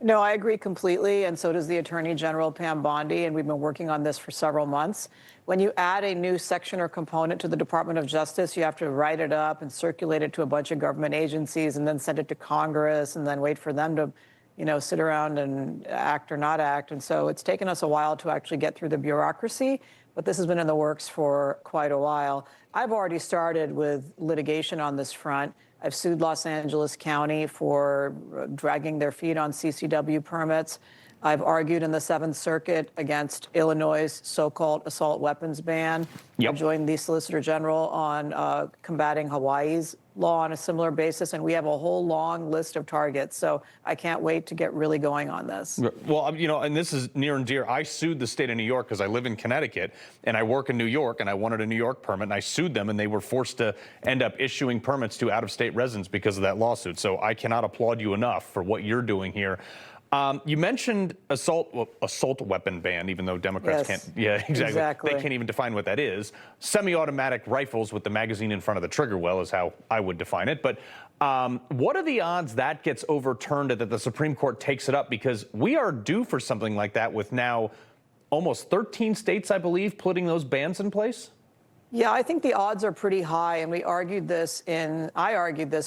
No, I agree completely, and so does the Attorney General, Pam Bondi, and we've been working on this for several months. When you add a new section or component to the Department of Justice, you have to write it up and circulate it to a bunch of government agencies and then send it to Congress and then wait for them to, sit around and act or not act. And so it's taken us a while to actually get through the bureaucracy, but this has been in the works for quite a while. I've already started with litigation on this front. I've sued Los Angeles County for dragging their feet on CCW permits. I've argued in the Seventh Circuit against Illinois' so-called assault weapons ban. I joined the Solicitor General on combating Hawaii's law on a similar basis, and we have a whole long list of targets. So I can't wait to get really going on this. Well, and this is near and dear. I sued the state of New York because I live in Connecticut and I work in New York, and I wanted a New York permit, and I sued them, and they were forced to end up issuing permits to out-of-state residents because of that lawsuit. So I cannot applaud you enough for what you're doing here. You mentioned assault weapon ban, even though Democrats can't. Yeah, exactly. They can't even define what that is. Semi-automatic rifles with the magazine in front of the trigger well is how I would define it. But what are the odds that gets overturned, that the Supreme Court takes it up? Because we are due for something like that with now almost 13 states, I believe, putting those bans in place. Yeah, I think the odds are pretty high, and I argued this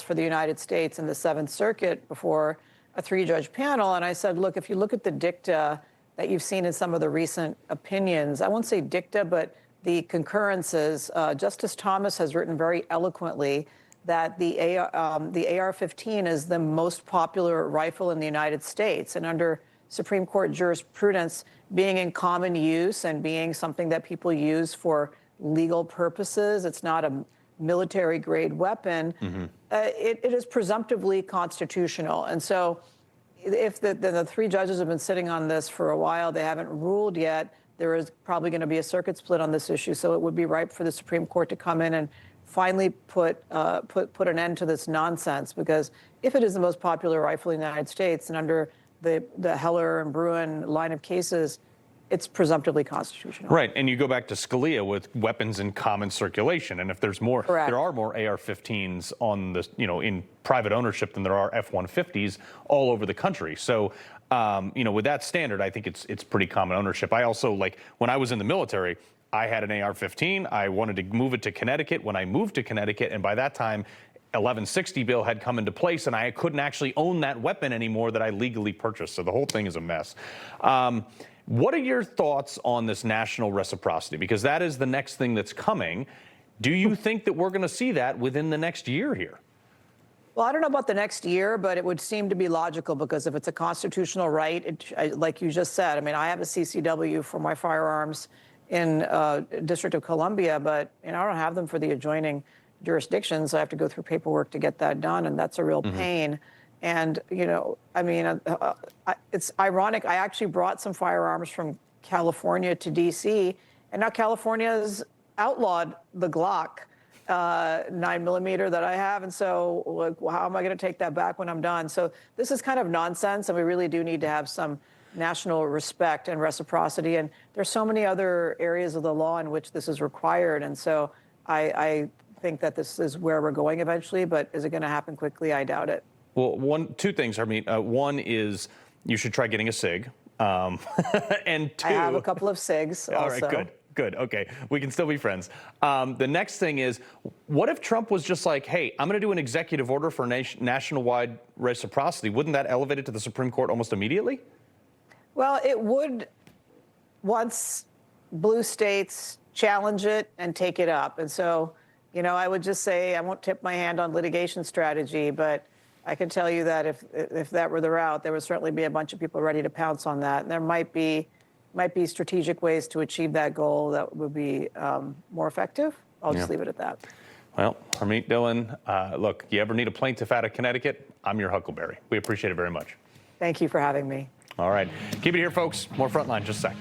for the United States in the Seventh Circuit before a 3-judge panel, and I said, look, if you look at the dicta that you've seen in some of the recent opinions, I won't say dicta, but the concurrences, Justice Thomas has written very eloquently that the AR-15 is the most popular rifle in the United States, and under Supreme Court jurisprudence, being in common use and being something that people use for legal purposes, it's not a military-grade weapon, it is presumptively constitutional. And so if the 3 judges have been sitting on this for a while, they haven't ruled yet, there is probably going to be a circuit split on this issue. So it would be ripe for the Supreme Court to come in and finally put an end to this nonsense. Because if it is the most popular rifle in the United States, and under the Heller and Bruin line of cases, it's presumptively constitutional. Right, and you go back to Scalia with weapons in common circulation, and if there's more, there are more AR-15s on the, in private ownership than there are F-150s all over the country. So, with that standard, I think it's pretty common ownership. I also, when I was in the military, I had an AR-15. I wanted to move it to Connecticut. When I moved to Connecticut, and by that time, 1160 bill had come into place, and I couldn't actually own that weapon anymore that I legally purchased. So the whole thing is a mess. What are your thoughts on this national reciprocity? Because that is the next thing that's coming. Do you think that we're going to see that within the next year here? Well, I don't know about the next year, but it would seem to be logical, because if it's a constitutional right, like you just said, I have a CCW for my firearms in District of Columbia, but I don't have them for the adjoining jurisdictions. I have to go through paperwork to get that done, and that's a real pain. And, it's ironic. I actually brought some firearms from California to D.C., and now California is outlawed the Glock 9mm that I have. And so how am I going to take that back when I'm done? So this is kind of nonsense, and we really do need to have some national respect and reciprocity. And there's so many other areas of the law in which this is required. And so I think that this is where we're going eventually, but is it going to happen quickly? I doubt it. Well, two things, Harmeet. One is you should try getting a SIG. And two, I have a couple of SIGs also. All right, good. Okay, we can still be friends. The next thing is, what if Trump was just like, hey, I'm going to do an executive order for nationwide reciprocity? Wouldn't that elevate it to the Supreme Court almost immediately? Well, it would, once blue states challenge it and take it up. And so, I would just say I won't tip my hand on litigation strategy, but I can tell you that if that were the route, there would certainly be a bunch of people ready to pounce on that. And there might be strategic ways to achieve that goal that would be more effective. I'll just leave it at that. Well, Harmeet Dhillon, look, you ever need a plaintiff out of Connecticut? I'm your Huckleberry. We appreciate it very much. Thank you for having me. All right. Keep it here, folks. More Frontline, just a sec.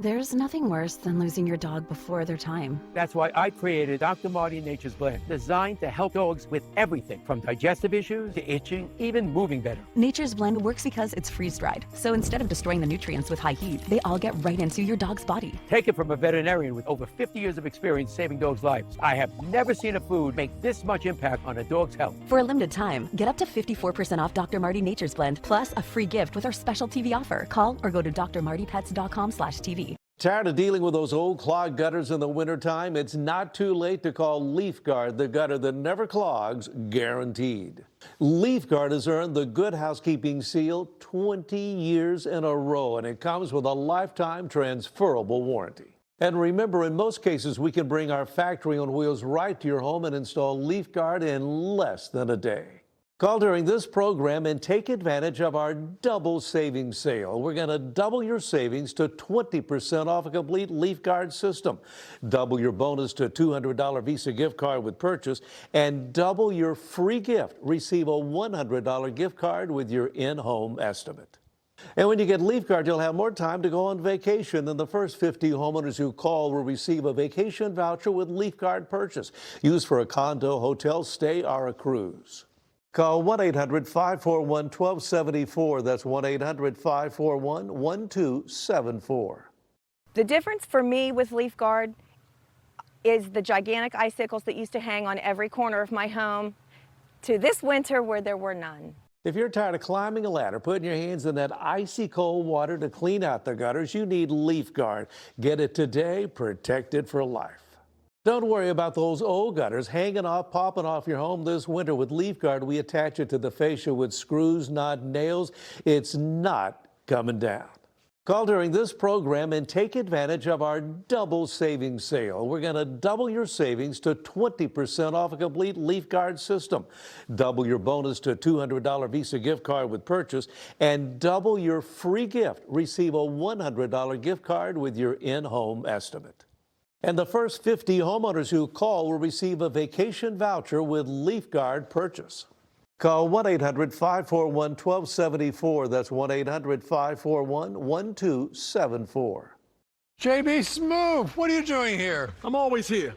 There's nothing worse than losing your dog before their time. That's why I created Dr. Marty Nature's Blend, designed to help dogs with everything from digestive issues to itching, even moving better. Nature's Blend works because it's freeze-dried. So instead of destroying the nutrients with high heat, they all get right into your dog's body. Take it from a veterinarian with over 50 years of experience saving dogs' lives. I have never seen a food make this much impact on a dog's health. For a limited time, get up to 54% off Dr. Marty Nature's Blend, plus a free gift with our special TV offer. Call or go to drmartypets.com/TV. Tired of dealing with those old clogged gutters in the wintertime? It's not too late to call LeafGuard, the gutter that never clogs, guaranteed. LeafGuard has earned the Good Housekeeping seal 20 years in a row, and it comes with a lifetime transferable warranty. And remember, in most cases, we can bring our factory on wheels right to your home and install LeafGuard in less than a day. Call during this program and take advantage of our double savings sale. We're going to double your savings to 20% off a complete LeafGuard system. Double your bonus to a $200 Visa gift card with purchase, and double your free gift. Receive a $100 gift card with your in-home estimate. And when you get LeafGuard, you'll have more time to go on vacation. And the first 50 homeowners who call will receive a vacation voucher with LeafGuard purchase, used for a condo, hotel stay, or a cruise. Call 1-800-541-1274. That's 1-800-541-1274. The difference for me with LeafGuard is the gigantic icicles that used to hang on every corner of my home to this winter where there were none. If you're tired of climbing a ladder, putting your hands in that icy cold water to clean out the gutters, you need LeafGuard. Get it today, protect it for life. Don't worry about those old gutters hanging off, popping off your home this winter. With LeafGuard, we attach it to the fascia with screws, not nails. It's not coming down. Call during this program and take advantage of our double savings sale. We're going to double your savings to 20% off a complete LeafGuard system. Double your bonus to a $200 Visa gift card with purchase, and double your free gift. Receive a $100 gift card with your in-home estimate. And the first 50 homeowners who call will receive a vacation voucher with LeafGuard purchase. Call 1-800-541-1274. That's 1-800-541-1274. JB Smoove, what are you doing here? I'm always here.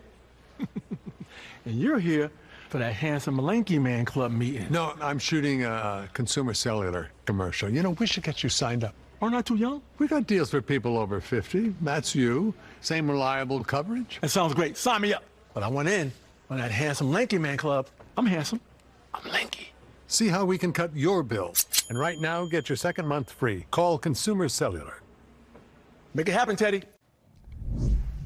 And you're here for that Handsome Lanky Man Club meeting. No, I'm shooting a consumer cellular commercial. We should get you signed up. Aren't I too young? We got deals for people over 50. That's you. Same reliable coverage. That sounds great. Sign me up. But I want in on that Handsome Lanky Man Club. I'm handsome. I'm lanky. See how we can cut your bill. And right now, get your second month free. Call Consumer Cellular. Make it happen, Teddy.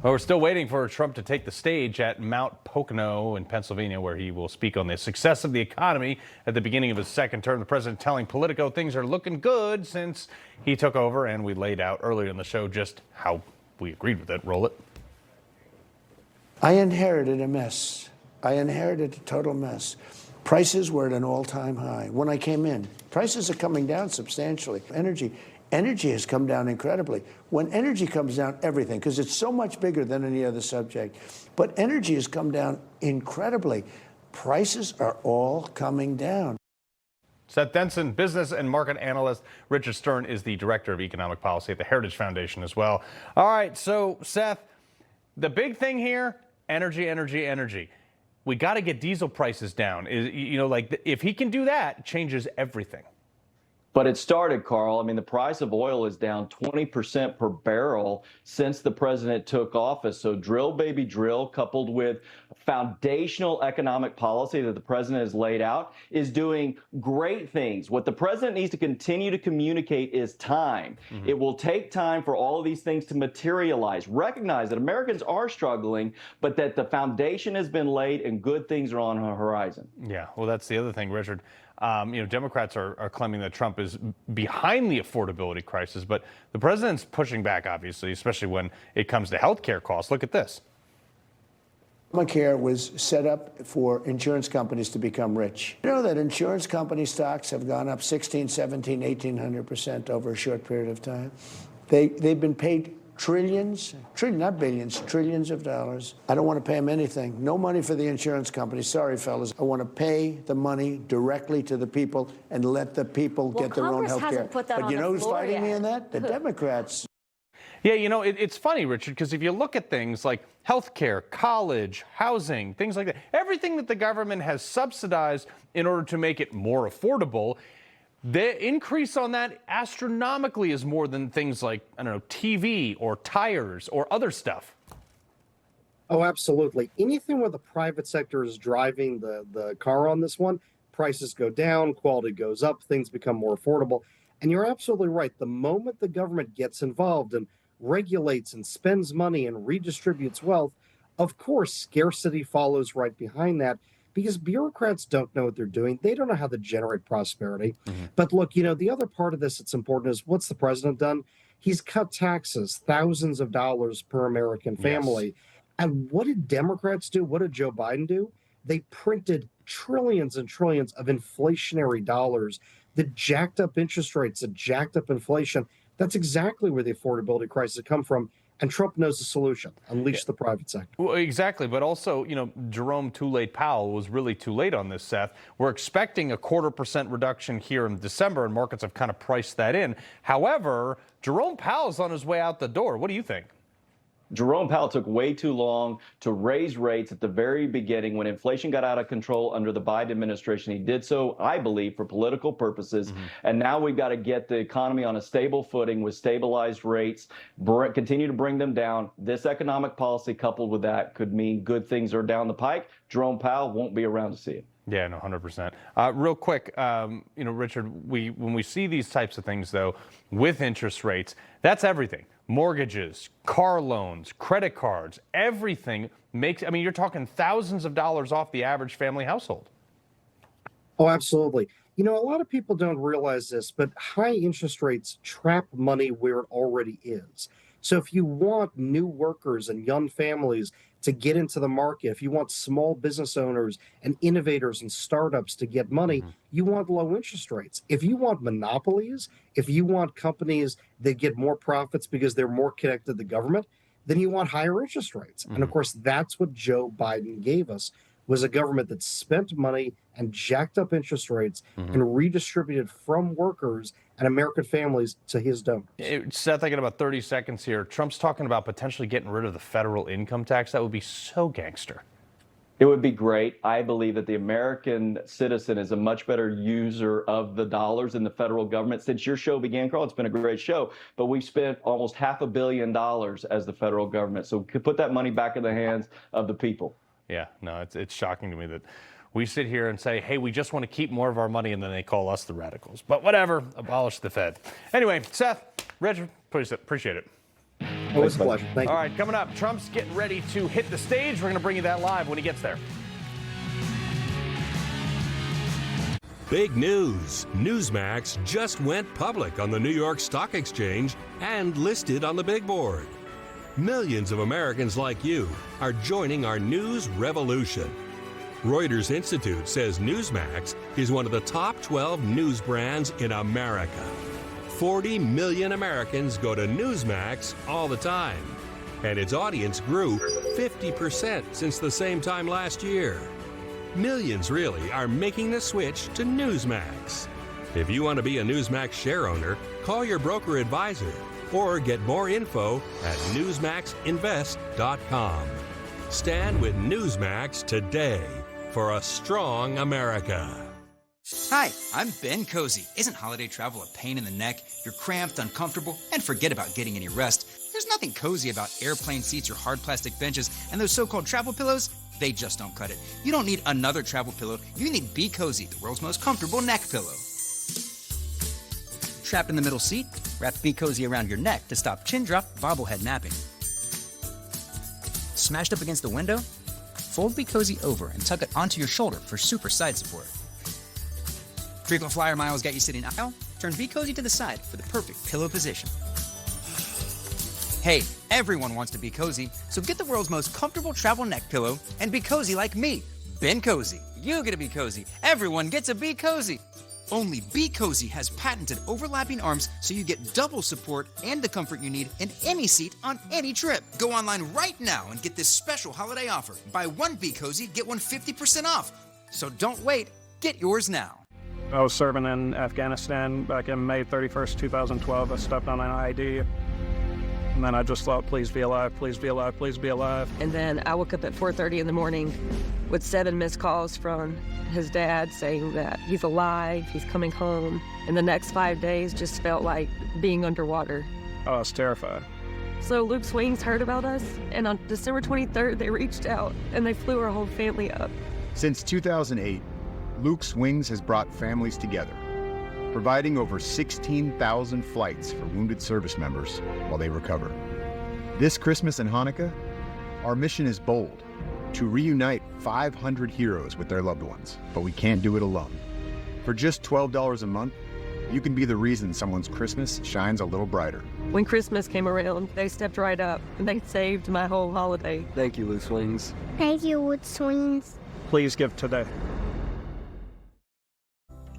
Well, we're still waiting for Trump to take the stage at Mount Pocono in Pennsylvania, where he will speak on the success of the economy at the beginning of his second term. The president telling Politico things are looking good since he took over, and we laid out earlier in the show just how we agreed with it. Roll it. I inherited a mess. I inherited a total mess. Prices were at an all-time high when I came in. Prices are coming down substantially. Energy has come down incredibly. When energy comes down, everything, because it's so much bigger than any other subject, but energy has come down incredibly. Prices are all coming down. Seth Denson, business and market analyst. Richard Stern is the director of economic policy at the Heritage Foundation as well. All right, so Seth, the big thing here, energy, energy, energy. We got to get diesel prices down. If he can do that, it changes everything. But it started, Carl. I mean, the price of oil is down 20% per barrel since the president took office. So drill, baby, drill, coupled with foundational economic policy that the president has laid out, is doing great things. What the president needs to continue to communicate is time. It will take time for all of these things to materialize. Recognize that Americans are struggling, but that the foundation has been laid and good things are on the horizon. Yeah, well, that's the other thing, Richard. Democrats are claiming that Trump is behind the affordability crisis, but the president's pushing back, obviously, especially when it comes to health care costs. Look at this. Obamacare was set up for insurance companies to become rich. You know that insurance company stocks have gone up 16, 17, 1,800% over a short period of time? They've been paid trillions, not billions, trillions of dollars. I don't want to pay them anything. No money for the insurance companies. Sorry, fellas. I want to pay the money directly to the people and let the people get their own health care. But you know who's fighting me in that? The Democrats. Yeah, it's funny, Richard, because if you look at things like healthcare, college, housing, things like that, everything that the government has subsidized in order to make it more affordable, the increase on that astronomically is more than things like, TV or tires or other stuff. Oh, absolutely. Anything where the private sector is driving the car on this one, prices go down, quality goes up, things become more affordable. And you're absolutely right. The moment the government gets involved and regulates and spends money and redistributes wealth, of course, scarcity follows right behind that, because bureaucrats don't know what they're doing. They don't know how to generate prosperity. But look, the other part of this that's important is, what's the president done? He's cut taxes, thousands of dollars per American family. Yes. And what did Democrats do? What did Joe Biden do? They printed trillions and trillions of inflationary dollars that jacked up interest rates, that jacked up inflation. That's exactly where the affordability crisis come from. And Trump knows the solution: unleash the private sector. Well, exactly. But also, Jerome Too Late Powell was really too late on this, Seth. We're expecting a 0.25% reduction here in December, and markets have kind of priced that in. However, Jerome Powell's on his way out the door. What do you think? Jerome Powell took way too long to raise rates at the very beginning when inflation got out of control under the Biden administration. He did so, I believe, for political purposes. And now we've got to get the economy on a stable footing with stabilized rates, continue to bring them down. This economic policy coupled with that could mean good things are down the pike. Jerome Powell won't be around to see it. Yeah, no, 100%. Real quick, Richard, when we see these types of things, though, with interest rates, that's everything. Mortgages, car loans, credit cards, everything you're talking thousands of dollars off the average family household. Oh, absolutely. A lot of people don't realize this, but high interest rates trap money where it already is. So if you want new workers and young families to get into the market, if you want small business owners and innovators and startups to get money, you want low interest rates. If you want monopolies, if you want companies that get more profits because they're more connected to the government, then you want higher interest rates. And of course, that's what Joe Biden gave us, was a government that spent money and jacked up interest rates and redistributed from workers and American families to his donors. Seth, I got about 30 seconds here. Trump's talking about potentially getting rid of the federal income tax. That would be so gangster. It would be great. I believe that the American citizen is a much better user of the dollars than the federal government. Since your show began, Carl, it's been a great show, but we've spent almost $500 million as the federal government. So we could put that money back in the hands of the people. Yeah, no, it's shocking to me that we sit here and say, hey, we just want to keep more of our money, and then they call us the radicals. But whatever, abolish the Fed. Anyway, Seth, Richard, appreciate it. Always a pleasure. Thank you. All right, coming up, Trump's getting ready to hit the stage. We're going to bring you that live when he gets there. Big news. Newsmax just went public on the New York Stock Exchange and listed on the big board. Millions of Americans like you are joining our news revolution. Reuters Institute says Newsmax is one of the top 12 news brands in America. 40 million Americans go to Newsmax all the time, and its audience grew 50% since the same time last year. Millions really are making the switch to Newsmax. If you want to be a Newsmax share owner, call your broker advisor or get more info at newsmaxinvest.com. Stand with Newsmax today for a strong America. Hi, I'm Ben Cozy. Isn't holiday travel a pain in the neck? You're cramped, uncomfortable, and forget about getting any rest. There's nothing cozy about airplane seats or hard plastic benches, and those so-called travel pillows, they just don't cut it. You don't need another travel pillow. You need Be Cozy, the world's most comfortable neck pillow. Trapped in the middle seat? Wrap Be Cozy around your neck to stop chin drop, bobblehead napping. Smashed up against the window? Fold Be Cozy over and tuck it onto your shoulder for super side support. Frequent flyer miles got you sitting aisle? Turn Be Cozy to the side for the perfect pillow position. Hey, everyone wants to be cozy, so get the world's most comfortable travel neck pillow and be cozy like me, Ben Cozy. You get to be cozy. Everyone gets a Be Cozy. Only Be Cozy has patented overlapping arms so you get double support and the comfort you need in any seat on any trip. Go online right now and get this special holiday offer. Buy one Be Cozy, get one 50% off. So don't wait, get yours now. I was serving in Afghanistan back in May 31st, 2012. I stepped on an IED. And then I just thought, please be alive, please be alive, please be alive. And then I woke up at 4:30 in the morning with 7 missed calls from his dad saying that he's alive, he's coming home. And the next 5 days just felt like being underwater. I was terrified. So Luke's Wings heard about us, and on December 23rd, they reached out and they flew our whole family up. Since 2008, Luke's Wings has brought families together, providing over 16,000 flights for wounded service members while they recover. This Christmas and Hanukkah, our mission is bold, to reunite 500 heroes with their loved ones, but we can't do it alone. For just $12 a month, you can be the reason someone's Christmas shines a little brighter. When Christmas came around, they stepped right up and they saved my whole holiday. Thank you, Luke's Wings. Thank you, Luke's Wings. Please give today.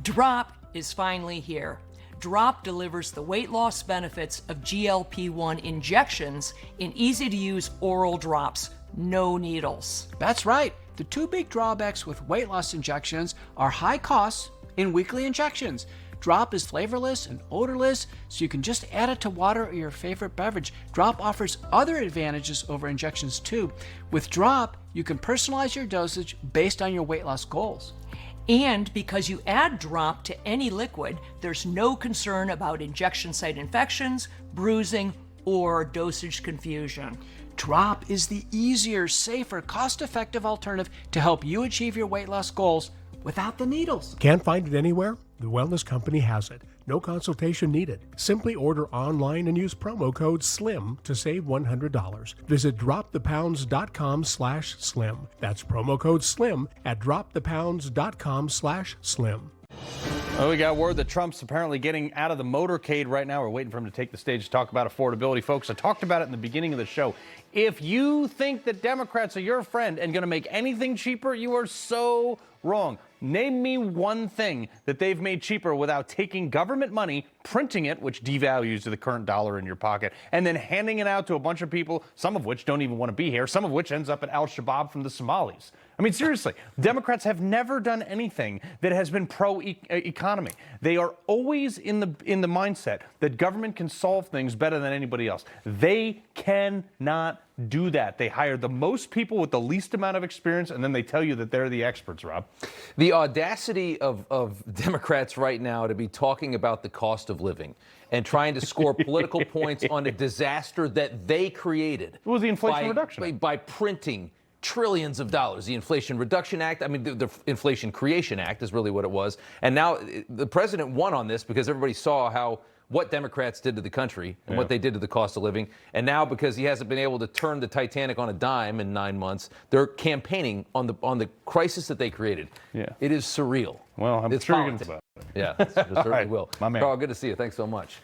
Drop is finally here. Drop delivers the weight loss benefits of GLP-1 injections in easy-to-use oral drops, no needles. That's right. The two big drawbacks with weight loss injections are high costs and weekly injections. Drop is flavorless and odorless, so you can just add it to water or your favorite beverage. Drop offers other advantages over injections too. With Drop, you can personalize your dosage based on your weight loss goals. And because you add Drop to any liquid, there's no concern about injection site infections, bruising, or dosage confusion. Drop is the easier, safer, cost-effective alternative to help you achieve your weight loss goals without the needles. Can't find it anywhere? The Wellness Company has it. No consultation needed. Simply order online and use promo code SLIM to save $100. Visit dropthepounds.com/slim. That's promo code SLIM at dropthepounds.com/slim. Well, we got word that Trump's apparently getting out of the motorcade right now. We're waiting for him to take the stage to talk about affordability. Folks, I talked about it in the beginning of the show. If you think that Democrats are your friend and going to make anything cheaper, you are so wrong. Name me one thing that they've made cheaper without taking government money, printing it, which devalues the current dollar in your pocket, and then handing it out to a bunch of people, some of which don't even want to be here, some of which ends up at Al-Shabaab from the Somalis. I mean, seriously, Democrats have never done anything that has been pro-economy. They are always in the mindset that government can solve things better than anybody else. They cannot do that. They hire the most people with the least amount of experience, and then they tell you that they're the experts, Rob. The audacity of Democrats right now to be talking about the cost of living and trying to score political points on a disaster that they created. It was the Inflation Reduction Act. By printing trillions of dollars. The Inflation Reduction Act, I mean, the Inflation Creation Act is really what it was. And now the president won on this because everybody saw what Democrats did to the country and what they did to the cost of living. And now, because he hasn't been able to turn the Titanic on a dime in 9 months, they're campaigning on the crisis that they created. Yeah. It is surreal. Well, I'm it's sure politics. about it. Yeah, it certainly All right, will. my man. Carl, good to see you. Thanks so much.